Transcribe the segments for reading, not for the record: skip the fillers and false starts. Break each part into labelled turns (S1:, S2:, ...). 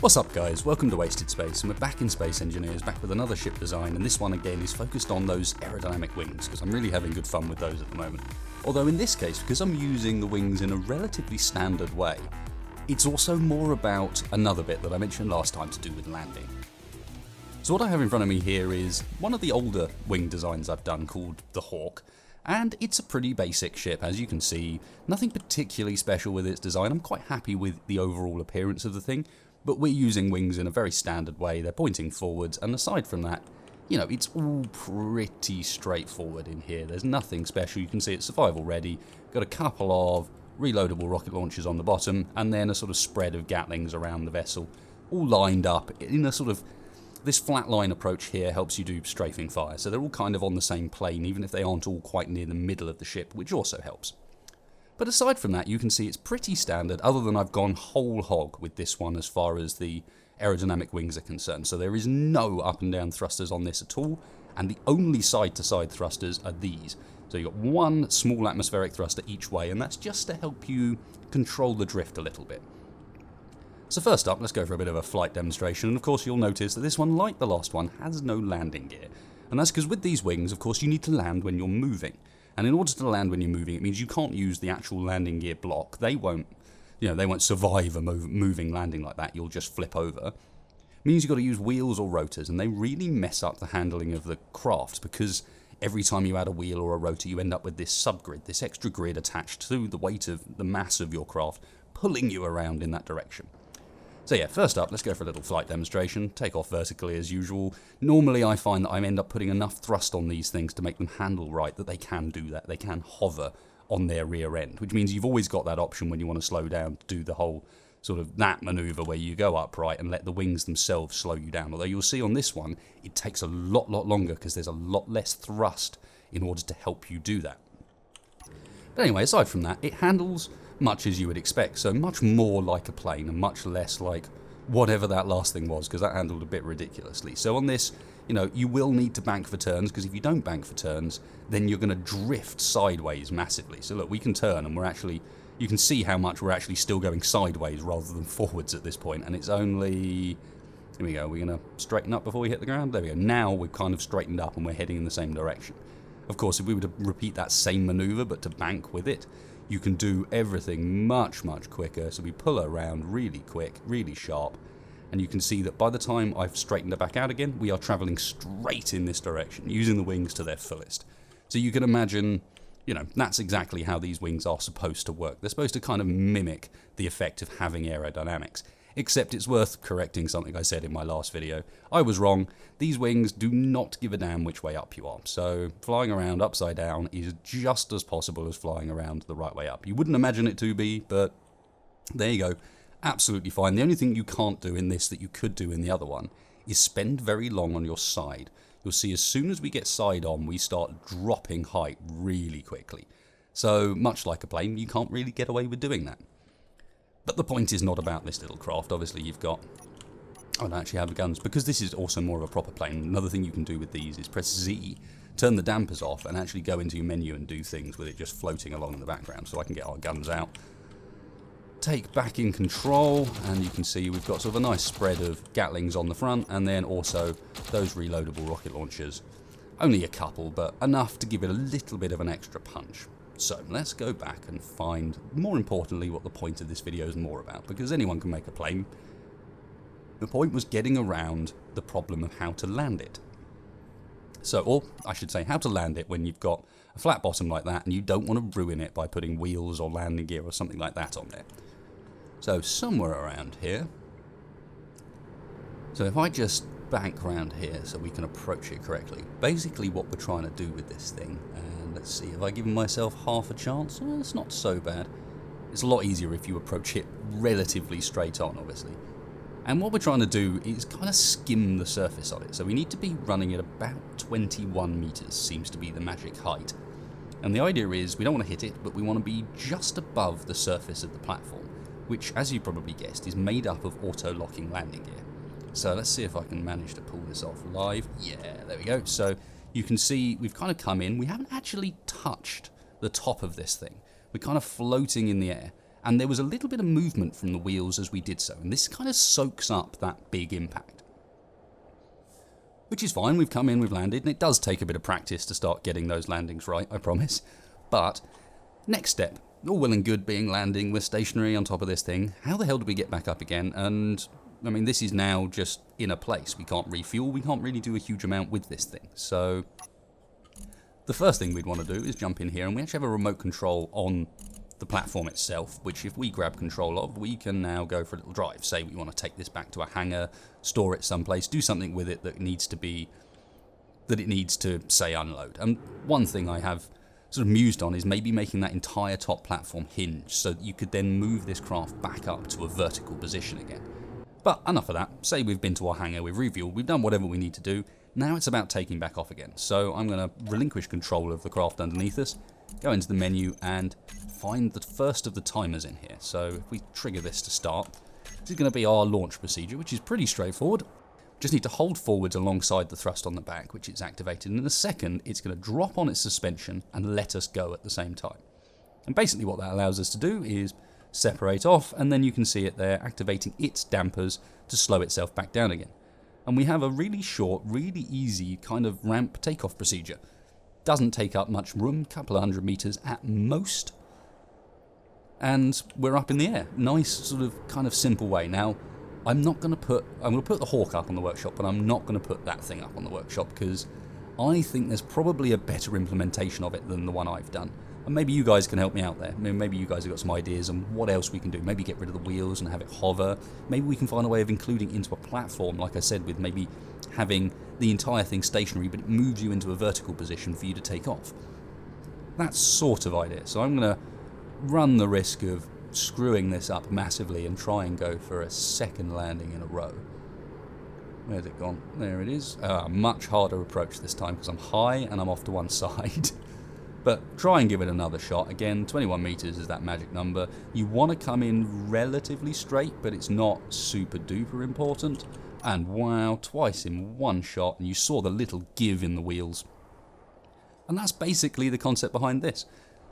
S1: What's up guys, welcome to Wasted Space, and we're back in Space Engineers, back with another ship design, and this one again is focused on those aerodynamic wings, because I'm really having good fun with those at the moment. Although in this case, because I'm using the wings in a relatively standard way, it's also more about another bit that I mentioned last time to do with landing. So what I have in front of me here is one of the older wing designs I've done called the Hawk, and it's a pretty basic ship, as you can see. Nothing particularly special with its design. I'm quite happy with the overall appearance of the thing, but we're using wings in a very standard way. They're pointing forwards, and aside from that, you know, it's all pretty straightforward in here. There's nothing special. You can see it's survival ready. Got a couple of reloadable rocket launchers on the bottom, and then a sort of spread of Gatlings around the vessel, all lined up in a sort of... This flatline approach here helps you do strafing fire, so they're all kind of on the same plane, even if they aren't all quite near the middle of the ship, which also helps. But aside from that, you can see it's pretty standard, other than I've gone whole hog with this one as far as the aerodynamic wings are concerned. So there is no up and down thrusters on this at all, and the only side-to-side thrusters are these. So you've got one small atmospheric thruster each way, and that's just to help you control the drift a little bit. So first up, let's go for a bit of a flight demonstration, and of course you'll notice that this one, like the last one, has no landing gear. And that's because with these wings, of course, you need to land when you're moving. And in order to land when you're moving, it means you can't use the actual landing gear block. They won't survive a moving landing like that. You'll just flip over. It means you've got to use wheels or rotors, and they really mess up the handling of the craft, because every time you add a wheel or a rotor, you end up with this subgrid, this extra grid attached to the weight of the mass of your craft, pulling you around in that direction. So yeah, first up, let's go for a little flight demonstration. Take off vertically as usual. Normally I find that I end up putting enough thrust on these things to make them handle right, that they can do that. They can hover on their rear end, which means you've always got that option when you want to slow down to do the whole sort of that maneuver where you go upright and let the wings themselves slow you down. Although you'll see on this one, it takes a lot longer because there's a lot less thrust in order to help you do that. But anyway, aside from that, it handles much as you would expect, so much more like a plane and much less like whatever that last thing was, because that handled a bit ridiculously. So on this, you know, you will need to bank for turns, because if you don't bank for turns, then you're going to drift sideways massively. So look, we can turn, and you can see how much we're actually still going sideways rather than forwards at this point, and it's only... Here we go, we're going to straighten up before we hit the ground. There we go. Now we've kind of straightened up and we're heading in the same direction. Of course, if we were to repeat that same maneuver, but to bank with it, you can do everything much quicker. So we pull around really quick, really sharp, and you can see that by the time I've straightened it back out again, we are traveling straight in this direction, using the wings to their fullest. So you can imagine, you know, that's exactly how these wings are supposed to work. They're supposed to kind of mimic the effect of having aerodynamics. Except it's worth correcting something I said in my last video. I was wrong. These wings do not give a damn which way up you are. So flying around upside down is just as possible as flying around the right way up. You wouldn't imagine it to be, but there you go. Absolutely fine. The only thing you can't do in this that you could do in the other one is spend very long on your side. You'll see as soon as we get side on, we start dropping height really quickly. So much like a plane, you can't really get away with doing that. But the point is not about this little craft. Obviously you've got... I don't actually have the guns, because this is also more of a proper plane. Another thing you can do with these is press Z, turn the dampers off, and actually go into your menu and do things with it just floating along in the background. So I can get our guns out, take back in control, and you can see we've got sort of a nice spread of Gatlings on the front, and then also those reloadable rocket launchers. Only a couple, but enough to give it a little bit of an extra punch. So let's go back and find, more importantly, what the point of this video is more about, because anyone can make a plane. The point was getting around the problem of how to land it. So, or I should say, how to land it when you've got a flat bottom like that and you don't want to ruin it by putting wheels or landing gear or something like that on there. So somewhere around here. So if I just bank around here so we can approach it correctly. Basically what we're trying to do with this thing, and let's see, have I given myself half a chance? Well, it's not so bad. It's a lot easier if you approach it relatively straight on, obviously. And what we're trying to do is kind of skim the surface of it. So we need to be running at about 21 meters, seems to be the magic height. And the idea is we don't want to hit it, but we want to be just above the surface of the platform, which, as you probably guessed, is made up of auto-locking landing gear. So let's see if I can manage to pull this off live. Yeah, there we go. So you can see we've kind of come in. We haven't actually touched the top of this thing. We're kind of floating in the air. and there was a little bit of movement from the wheels as we did so, and this kind of soaks up that big impact. Which is fine, we've come in, we've landed, and it does take a bit of practice to start getting those landings right, I promise. But, next step, all well and good being landing, we're stationary on top of this thing, how the hell do we get back up again? And, I mean, this is now just in a place, we can't refuel, we can't really do a huge amount with this thing, so the first thing we'd want to do is jump in here, and we actually have a remote control on the platform itself, which if we grab control of, we can now go for a little drive. Say we want to take this back to a hangar, store it someplace, do something with it that needs to, say, unload. And one thing I have sort of mused on is maybe making that entire top platform hinge so that you could then move this craft back up to a vertical position again. But enough of that. Say we've been to our hangar, we've refueled, we've done whatever we need to do. Now it's about taking back off again. So I'm going to relinquish control of the craft underneath us, go into the menu and find the first of the timers in here. So if we trigger this to start, this is going to be our launch procedure, which is pretty straightforward. Just need to hold forwards alongside the thrust on the back, which it's activated. And in a second, it's going to drop on its suspension and let us go at the same time. And basically what that allows us to do is separate off, and then you can see it there activating its dampers to slow itself back down again. And we have a really short, really easy kind of ramp takeoff procedure. Doesn't take up much room, couple of 100 meters at most. And we're up in the air. Nice sort of kind of simple way. Now, I'm going to put the Hawk up on the workshop, but I'm not going to put that thing up on the workshop because I think there's probably a better implementation of it than the one I've done. And maybe you guys can help me out there. Maybe you guys have got some ideas on what else we can do. Maybe get rid of the wheels and have it hover. Maybe we can find a way of including into a platform, like I said, with maybe having the entire thing stationary, but it moves you into a vertical position for you to take off. That sort of idea. So I'm going to run the risk of screwing this up massively and try and go for a second landing in a row. Where's it gone? There it is. Much harder approach this time because I'm high and I'm off to one side. But try and give it another shot. Again, 21 meters is that magic number. You want to come in relatively straight, but it's not super duper important. And wow, twice in one shot, and you saw the little give in the wheels. And that's basically the concept behind this.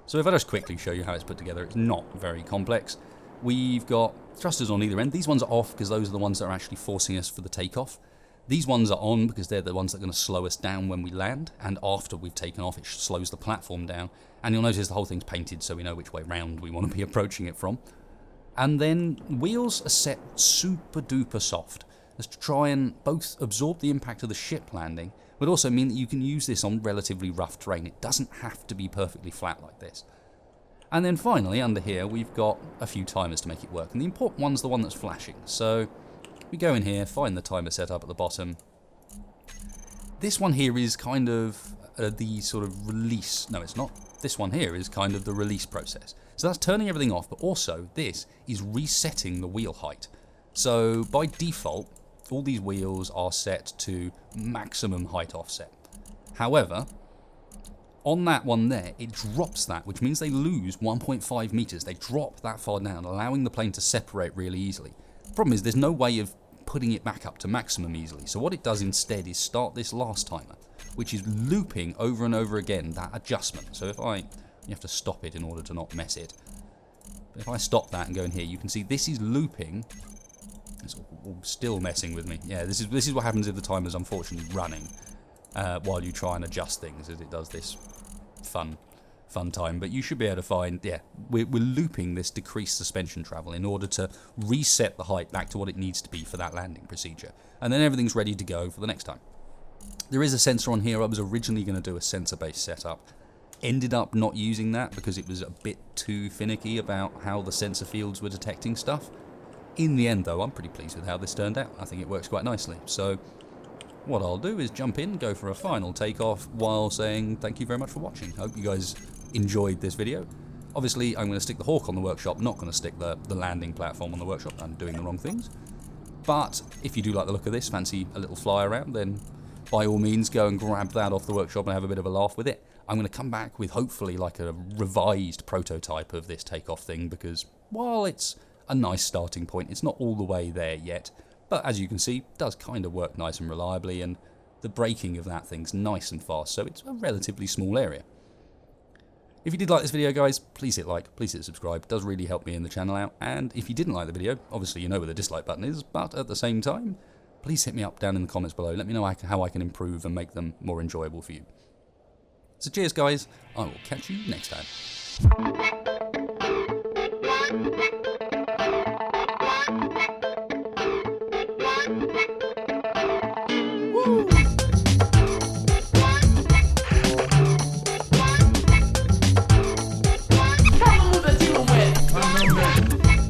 S1: So if I just quickly show you how it's put together, it's not very complex. We've got thrusters on either end. These ones are off because those are the ones that are actually forcing us for the takeoff. These ones are on because they're the ones that are going to slow us down when we land, and after we've taken off it slows the platform down. And you'll notice the whole thing's painted so we know which way round we want to be approaching it from. And then wheels are set super duper soft as to try and both absorb the impact of the ship landing, but also mean that you can use this on relatively rough terrain. It doesn't have to be perfectly flat like this. And then finally, under here, we've got a few timers to make it work. And the important one's the one that's flashing. So we go in here, find the timer set up at the bottom. This one here is kind of the sort of release. No, it's not. This one here is kind of the release process. So that's turning everything off, but also this is resetting the wheel height. So by default, all these wheels are set to maximum height offset. However, on that one there, it drops that, which means they lose 1.5 meters. They drop that far down, allowing the plane to separate really easily. The problem is there's no way of putting it back up to maximum easily. So what it does instead is start this last timer, which is looping over and over again that adjustment. So you have to stop it in order to not mess it. But if I stop that and go in here, you can see this is looping. It's all still messing with me. Yeah, this is what happens if the timer's unfortunately running while you try and adjust things, as it does this fun time. But you should be able to find, yeah, we're looping this decreased suspension travel in order to reset the height back to what it needs to be for that landing procedure. And then everything's ready to go for the next time. There is a sensor on here. I was originally going to do a sensor-based setup. Ended up not using that because it was a bit too finicky about how the sensor fields were detecting stuff. In the end, though, I'm pretty pleased with how this turned out. I think it works quite nicely. So what I'll do is jump in, go for a final takeoff while saying thank you very much for watching. Hope you guys enjoyed this video. Obviously, I'm going to stick the Hawk on the workshop, not going to stick the landing platform on the workshop. I'm doing the wrong things. But if you do like the look of this, fancy a little fly around, then by all means go and grab that off the workshop and have a bit of a laugh with it. I'm going to come back with hopefully like a revised prototype of this takeoff thing, because while it's a nice starting point, it's not all the way there yet. But as you can see, it does kind of work nice and reliably, and the braking of that thing's nice and fast, so it's a relatively small area. If you did like this video, guys, please hit like, please hit subscribe. It does really help me in the channel out. And if you didn't like the video, obviously you know where the dislike button is, but at the same time, please hit me up down in the comments below. Let me know how I can improve and make them more enjoyable for you. So cheers, guys. I will catch you next time.